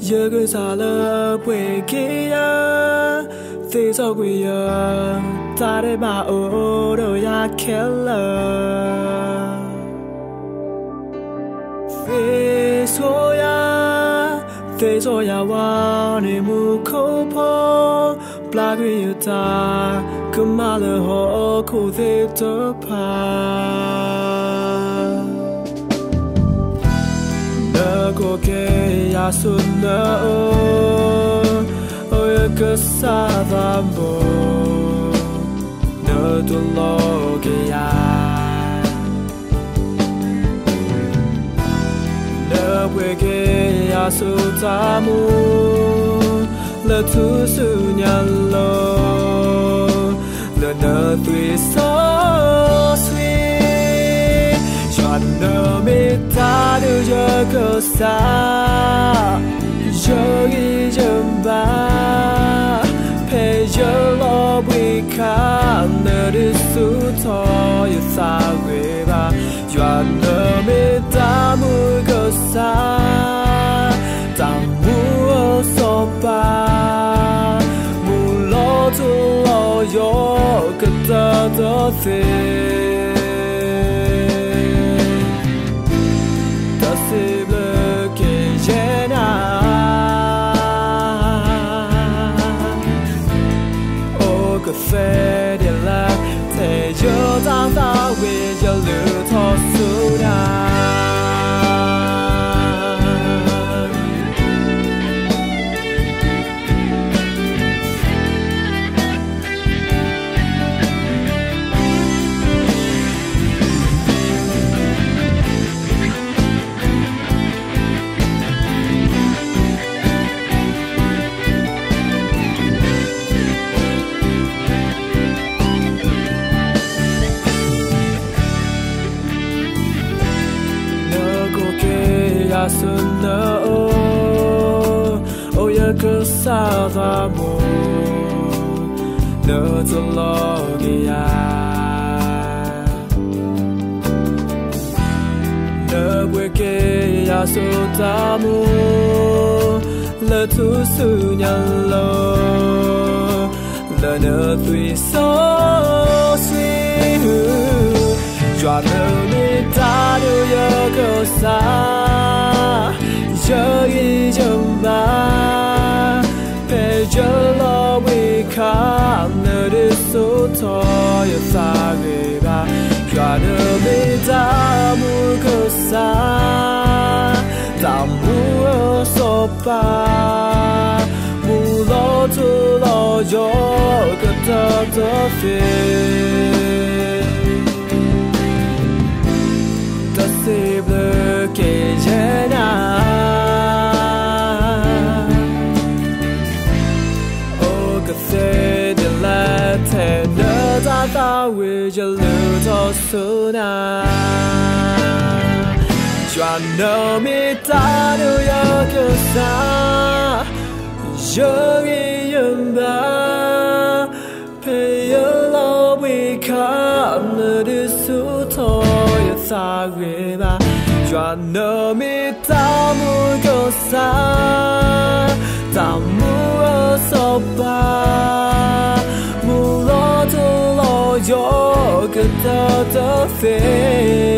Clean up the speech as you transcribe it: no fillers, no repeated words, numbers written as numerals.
Giờ cứ xa lỡ quê kia Thế sao quê giờ Ta để bà ô đồ ya khẽ lỡ Thế số ya wa Nê mù khô phô Bla quê yêu ta Cứ mà lỡ hô khô thế tớ pa Cô kê ya xuân nơ ôi cơ xa và bồ nơ tu lo kê ya nơ quê kê ya su ta mu lơ thu su nhan lo nơ nơ tùy so suy nơ mi ta đưa cho cơ xa cho ghi châm ba phê cho lo bì khá nơ đi su thọ yêu xa quê ba cho nơ mi ta mùi cơ xa ta mùa so ba mù lo tu lo yo cơ ta tớ phê phê điện lạc thể cho ta ta về cho lửa thọ su đà xuân nở ôi cơ xa và mồ nở cho lo kia nở quê kê ya su ta mu lơ thu su nhan lo lơ nở tùy so suy cho nở mi ta đưa ya cơ xa giờ ghi châm ba phê cho lo bì khá nơ đi số thọ yêu xa người ba cho nơ mi ta mùi cơ xa ta mùa so ba mù lo tu lo yo cơ ta tớ phê ta xếp lơ kê chê na thể nỡ ta ta về cho lưu thọ su na cho nỡ mi ta đưa ya cơ xa giờ ghi yên ba phê yêu lo bì khá nỡ đi su thọ ya xa ghê ba cho nỡ mi ta mùi cơ xa ta mua so ba mù lo tu lo yo cơ ta tớ phê